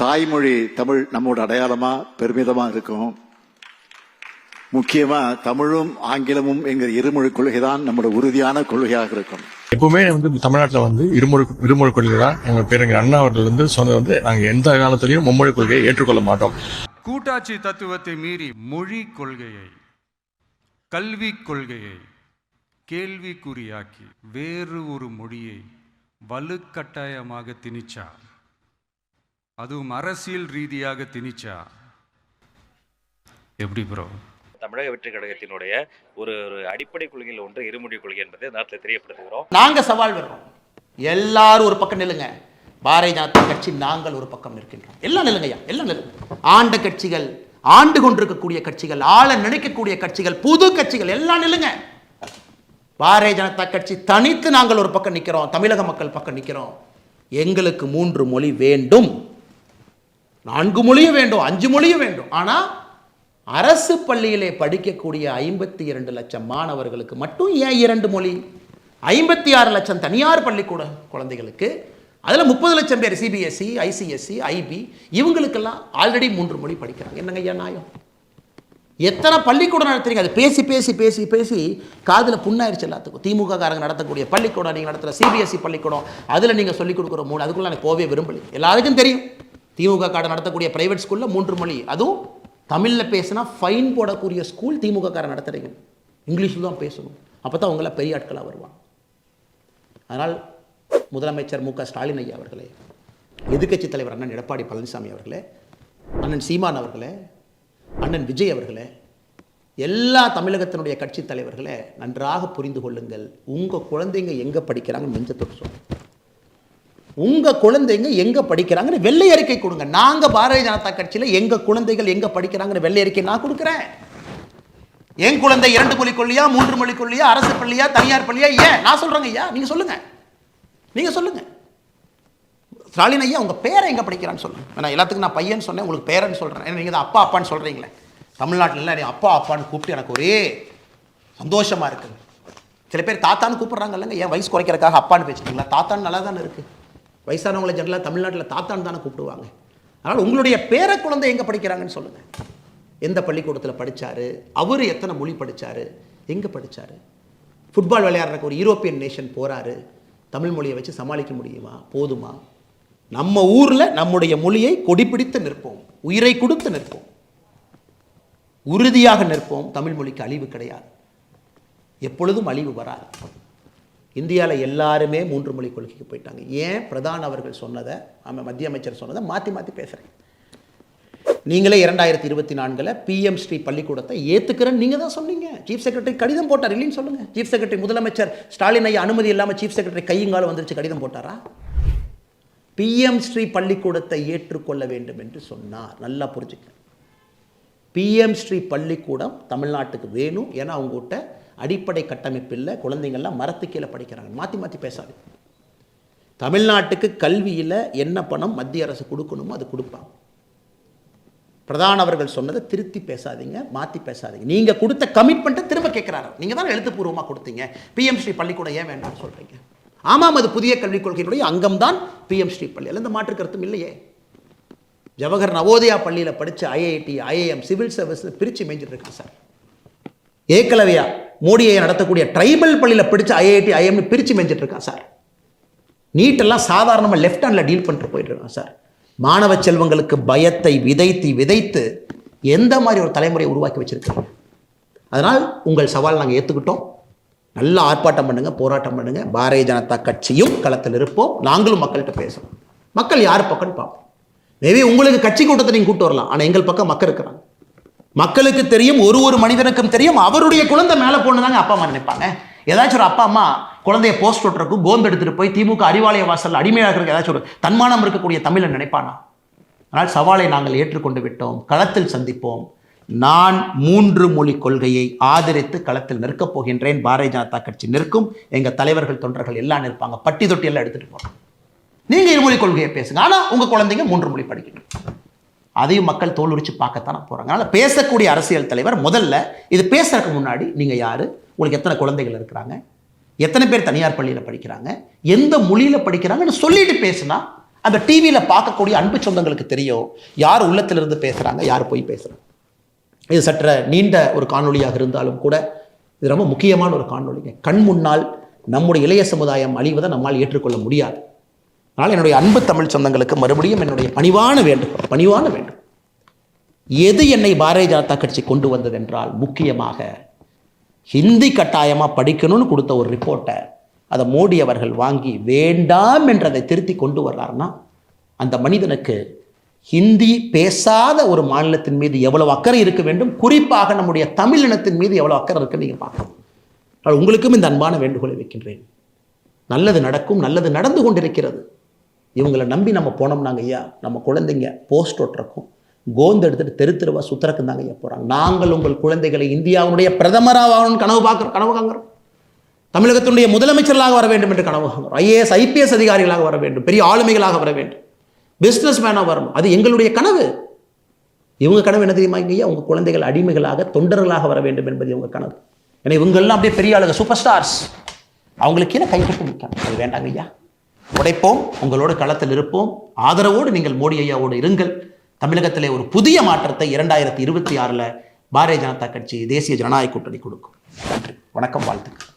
தாய்மொழி தமிழ் நம்மோட அடையாளமா பெருமிதமா இருக்கும். முக்கியமா தமிழும் ஆங்கிலமும் என்கிற இருமொழி கொள்கை தான் நம்மளோட உறுதியான கொள்கையாக இருக்கும். எப்பவுமே தமிழ்நாட்டில் இருமொழி கொள்கை தான் எங்க பேரறிஞர் அண்ணா அவர்கள் சொன்னது நாங்க எந்த காலத்திலையும் மும்மொழி கொள்கையை ஏற்றுக்கொள்ள மாட்டோம். கூட்டாட்சி தத்துவத்தை மீறி மொழி கொள்கையை, கல்விக் கொள்கையை கேள்விக்குறியாக்கி வேறு ஒரு மொழியை வலுக்கட்டாயமாக திணிச்சா, அதுவும் அரசியல் ரீதியாக திணிச்சா எப்படி ப்ரோ? தமிழக வெற்றி கழகத்தினுடைய ஒரு அடிப்படை கொள்கையில் ஒன்று இருமொழி கொள்கை என்பதை நாட்டில் தெரியப்படுத்துகிறோம். நாங்க சவால் விடுறோம். எல்லாரும் ஒரு பக்கம் நில்லுங்க. பாரதிய ஜனதா கட்சி நாங்கள் ஒரு பக்கம் நிற்கின்றோம். எல்லாம் நில்லுங்கய்யா, எல்லாம் நில்லுங்க. ஆண்ட கட்சிகள், ஆண்டு கொண்டிருக்கக்கூடிய கட்சிகள், ஆள நினைக்கக்கூடிய கட்சிகள், புது கட்சிகள் எல்லாம் நில்லுங்க. பாரதிய ஜனதா கட்சி தனித்து நாங்கள் ஒரு பக்கம் நிற்கிறோம். தமிழக மக்கள் பக்கம் நிற்கிறோம். எங்களுக்கு 3 மொழி வேண்டும், 4 மொழியும் வேண்டும், 5 மொழியும் வேண்டும். ஆனால் அரசு பள்ளியிலே படிக்கக்கூடிய 52 லட்சம் மாணவர்களுக்கு மட்டும் ஏன் 2 மொழி? 56 லட்சம் தனியார் பள்ளிக்கூட குழந்தைகளுக்கு, அதில் 30 லட்சம் பேர் சிபிஎஸ்சி, ஐசிஎஸ்சி, ஐபி, இவங்களுக்கெல்லாம் ஆல்ரெடி 3 மொழி படிக்கிறாங்க. என்னங்க ஐயா நியாயம்? எத்தனை பள்ளிக்கூடம் நடத்துறீங்க? அது பேசி பேசி பேசி பேசி காதில் புண்ணாயிருச்சு எல்லாத்துக்கும். திமுக காரங்க நடத்தக்கூடிய பள்ளிக்கூடம், நீங்கள் நடத்துகிற சிபிஎஸ்சி பள்ளிக்கூடம், அதில் நீங்கள் சொல்லிக் கொடுக்குற மொழி, அதுக்குள்ள எனக்கு போவே விரும்பலை. எல்லாருக்கும் தெரியும் திமுக காரன் நடத்தக்கூடிய பிரைவேட் ஸ்கூலில் 3 மொழி, அதுவும் தமிழில் பேசினா ஃபைன் போடக்கூடிய ஸ்கூல் திமுக காரன் நடத்துறீங்க. இங்கிலீஷில் தான் பேசணும். அப்போ தான் அவங்கள பெரிய ஆட்களாக வருவாங்க. அதனால் முதலமைச்சர் மு க ஸ்டாலின் ஐயா அவர்களே, எதிர்க்கட்சி தலைவர் அண்ணன் எடப்பாடி பழனிசாமி அவர்களே, அண்ணன் சீமான் அவர்களே, அண்ணன் விஜய் அவர்களே, எல்லா தமிழகத்தினுடைய கட்சி தலைவர்களே, நன்றாக புரிந்து கொள்ளுங்கள். உங்கள் குழந்தைங்க எங்கே படிக்கிறாங்கன்னு நெஞ்சத்தோடு சொல்லுங்கள். உங்கள் குழந்தைங்க எங்கே படிக்கிறாங்கன்னு வெள்ளை அறிக்கை கொடுங்க. நாங்கள் பாரதிய ஜனதா கட்சியில் எங்கள் குழந்தைகள் எங்கே படிக்கிறாங்கன்னு வெள்ளை அறிக்கை நான் கொடுக்குறேன். என் குழந்தை 2 மொழி கொள்ளியா, 3 மொழி கொள்ளியா, அரசு பள்ளியா, தனியார் பள்ளியா, ஏன் நான் சொல்கிறேங்க ஐயா, நீங்கள் சொல்லுங்கள், நீங்கள் சொல்லுங்கள். ஸ்டாலின் ஐயா உங்கள் பேரை எங்கே படிக்கிறான்னு சொல்லுங்கள். நான் எல்லாத்துக்கும் நான் பையன் சொன்னேன், உங்களுக்கு பேரன்னு சொல்கிறேன். ஏன்னா நீங்கள் தான் அப்பா அப்பான்னு சொல்கிறீங்களே. தமிழ்நாட்டில் இல்லை அப்பா அப்பான்னு கூப்பிட்டு எனக்கு ஒரே சந்தோஷமாக இருக்குங்க. சில பேர் தாத்தான்னு கூப்பிட்றாங்க இல்லைங்க, ஏன் வயசு குறைக்கிறதுக்காக அப்பான்னு பேசிட்டீங்களா? தாத்தான்னு நல்லா தானே இருக்குது. வயசானவங்களை ஜெனரலாக தமிழ்நாட்டில் தாத்தான்னு தானே கூப்பிடுவாங்க. அதனால் உங்களுடைய பேர குழந்தை எங்கே படிக்கிறாங்கன்னு சொல்லுங்கள். எந்த பள்ளிக்கூடத்தில் படித்தார், அவர் எத்தனை மொழி படித்தார், எங்கே படித்தார்? ஃபுட்பால் விளையாடுறக்கு ஒரு யூரோப்பியன் நேஷன் போகிறாரு, தமிழ் மொழியை வச்சு சமாளிக்க முடியுமா? போதுமா? நம்ம ஊரில் நம்முடைய மொழியை கொடிப்பிடித்து நிற்போம், உயிரை கொடுத்து நிற்போம், உறுதியாக நிற்போம். தமிழ் மொழிக்கு அழிவு கிடையாது, எப்பொழுதும் அழிவு வராது. இந்தியாவில் எல்லாருமே 3 மொழி கொள்கைக்கு போயிட்டாங்க. ஏன்? பிரதான் அவர்கள் சொன்னதை, மத்திய அமைச்சர் சொன்னதை மாற்றி மாற்றி பேசுகிறேன். நீங்களே 2024 PM ஸ்ரீ பள்ளிக்கூடத்தை ஏற்றுக்கிறேன்னு நீங்கள் தான் சொன்னீங்க. சீஃப் செக்ரட்டரி கடிதம் போட்டார், இல்லைன்னு சொல்லுங்கள். சீஃப் செக்ரட்டரி முதலமைச்சர் ஸ்டாலின் ஐயா அனுமதி இல்லாமல் சீஃப் செக்ரட்டரி கையுங்காலம் வந்துருச்சு, கடிதம் போட்டாரா? PM ஸ்ரீ பள்ளிக்கூடத்தை ஏற்றுக்கொள்ள வேண்டும் என்று சொன்னார். நல்லா புரிஞ்சுக்க. PM ஸ்ரீ பள்ளிக்கூடம் தமிழ்நாட்டுக்கு வேணும். ஏன்னா அவங்ககிட்ட அடிப்படை கட்டமைப்பு இல்லை, குழந்தைங்கள்லாம் மரத்து கீழே படிக்கிறாங்க. மாற்றி மாற்றி பேசாது. தமிழ்நாட்டுக்கு கல்வியில் என்ன பணம் மத்திய அரசு கொடுக்கணுமோ அது கொடுப்பாங்க. பிரதான் அவர்கள் சொன்னதை திருத்தி பேசாதீங்க, மாற்றி பேசாதீங்க. நீங்கள் கொடுத்த கமிட்மெண்ட்டை திரும்ப கேட்குறாரு. நீங்கள் தான் எழுத்துப்பூர்வமாக கொடுத்தீங்க. PM ஸ்ரீ பள்ளிக்கூடம் ஏன் வேண்டாம்னு சொல்கிறீங்க? ஆமாம், அது புதிய கல்விக் கொள்கையினுடைய அங்கம்தான் PM ஸ்ரீ பள்ளி. எந்த மாற்று கருத்தும் இல்லையே. ஜவஹர் நவோதயா பள்ளியில் படித்த IIT, IIM, சிவில் சர்வீஸ் பிரித்து மேய்ஞ்சிட்டு இருக்கு சார். ஏகலவ்யா மோடியை நடத்தக்கூடிய ட்ரைபல் பள்ளியில் படித்த IIT, IIM பிரித்து மேய்ஞ்சிட்டு இருக்கான் சார். நீட்டெல்லாம் சாதாரணமாக லெஃப்ட் ஹேண்டில் டீல் பண்ணிட்டு போயிட்டு இருக்கான் சார். மாணவ செல்வங்களுக்கு பயத்தை விதைத்து விதைத்து எந்த மாதிரி ஒரு தலைமுறையை உருவாக்கி வச்சிருக்காங்க. அதனால் உங்கள் சவால் நாங்கள் ஏற்றுக்கிட்டோம். நல்லா ஆர்ப்பாட்டம் பண்ணுங்கள், போராட்டம் பண்ணுங்கள். பாரதிய ஜனதா கட்சியும் களத்தில் இருப்போம். நாங்களும் மக்கள்கிட்ட பேசுவோம். மக்கள் யார் பக்கம்னு பார்ப்போம். மேபி உங்களுக்கு கட்சி கூட்டத்தை நீங்கள் கூட்டு வரலாம், ஆனால் எங்கள் பக்கம் மக்கள் இருக்கிறாங்க. மக்களுக்கு தெரியும், ஒரு மனிதனுக்கும் தெரியும், அவருடைய குழந்தை மேலே போனதாங்க அப்பா அம்மா நினைப்பாங்க. ஏதாச்சும் ஒரு அப்பா அம்மா குழந்தைய போஸ்ட் ஓட்டுறக்கும் கோந்து எடுத்துகிட்டு போய் திமுக அறிவாலய வாசல் அடிமையாக இருக்கிற ஏதாச்சும் ஒரு தன்மானம் இருக்கக்கூடிய தமிழை நினைப்பானா? ஆனால் சவாலை நாங்கள் ஏற்றுக்கொண்டு விட்டோம். களத்தில் சந்திப்போம். நான் 3 மொழி கொள்கையை ஆதரித்து களத்தில் நிற்கப் போகின்றேன். பாரதிய ஜனதா கட்சி நிற்கும். எங்கள் தலைவர்கள், தொண்டர்கள் எல்லாம் நிற்பாங்க. பட்டி தொட்டி எல்லாம் எடுத்துகிட்டு போகிறோம். நீங்கள் 2 மொழி கொள்கையை பேசுங்க, ஆனால் உங்கள் குழந்தைங்க 3 மொழி படிக்கணும். அதையும் மக்கள் தோல் உரிச்சு பார்க்கத்தானே போகிறாங்க. அதனால் பேசக்கூடிய அரசியல் தலைவர் முதல்ல இது பேசுறதுக்கு முன்னாடி நீங்கள் யார், உங்களுக்கு எத்தனை குழந்தைகள் இருக்கிறாங்க, எத்தனை பேர் தனியார் பள்ளியில் படிக்கிறாங்க, எந்த மொழியில் படிக்கிறாங்கன்னு சொல்லிட்டு பேசுனா அந்த டிவியில் பார்க்கக்கூடிய அன்பு சொந்தங்களுக்கு தெரியும் யார் உள்ளத்திலிருந்து பேசுகிறாங்க, யார் போய் பேசுகிறாங்க. இது சற்ற நீண்ட ஒரு காணொளியாக இருந்தாலும் கூட இது ரொம்ப முக்கியமான ஒரு காணொளிங்க. கண் முன்னால் நம்முடைய இளைய சமுதாயம் அழிவதை நம்மால் ஏற்றுக்கொள்ள முடியாது. அதனால் என்னுடைய அன்பு தமிழ் சொந்தங்களுக்கு மறுபடியும் என்னுடைய பணிவான வேண்டும். எது என்னை பாரதிய ஜனதா கட்சி கொண்டு வந்தது என்றால், முக்கியமாக ஹிந்தி கட்டாயமாக படிக்கணும்னு கொடுத்த ஒரு ரிப்போர்ட்டை அதை மோடி அவர்கள் வாங்கி வேண்டாம் என்றதை திருத்தி கொண்டு வர்றாருன்னா, அந்த மனிதனுக்கு ஹிந்தி பேசாத ஒரு மாநிலத்தின் மீது எவ்வளவு அக்கறை இருக்க வேண்டும், குறிப்பாக நம்முடைய தமிழ் இனத்தின் மீது எவ்வளவு அக்கறை இருக்குன்னு நீங்கள் பார்க்கணும். உங்களுக்கும் இந்த அன்பான வேண்டுகோளை வைக்கின்றேன். நல்லது நடக்கும், நல்லது நடந்து கொண்டிருக்கிறது. இவங்களை நம்பி நம்ம போனோம்னாங்க ஐயா, நம்ம குழந்தைங்க போஸ்ட் ஒட்டுறக்கும் கோந்து எடுத்துட்டு தெரு தெருவா சுத்தரக்கும் தாங்க ஐயா போகிறாங்க. நாங்கள் உங்கள் குழந்தைகளை இந்தியாவுடைய பிரதமராகணும்னு கனவு காண்கிறோம். தமிழகத்தினுடைய முதலமைச்சர்களாக வர வேண்டும் என்று கனவு காண்கிறோம். IAS IPS அதிகாரிகளாக வர வேண்டும், பெரிய ஆளுமைகளாக வர வேண்டும், பிஸ்னஸ் மேனாக வரணும். அது எங்களுடைய கனவு. இவங்க கனவு என்ன தெரியுமா ஐயா? உங்கள் குழந்தைகள் அடிமைகளாக தொண்டர்களாக வர வேண்டும் என்பது இவங்க கனவு. ஏன்னா இவங்கெல்லாம் அப்படியே பெரிய ஆளுங்க, சூப்பர் ஸ்டார்ஸ். அவங்களுக்கு கீழே கை கட்டு நிற்காங்க. அது வேண்டாங்க ஐயா. உடைப்போம், உங்களோடு களத்தில் இருப்போம். ஆதரவோடு நீங்கள் மோடி ஐயாவோடு இருங்கள். தமிழகத்திலே ஒரு புதிய மாற்றத்தை 2026 பாரதிய ஜனதா கட்சி தேசிய ஜனநாயக கூட்டணி கொடுக்கும். நன்றி, வணக்கம், வாழ்த்துக்கள்.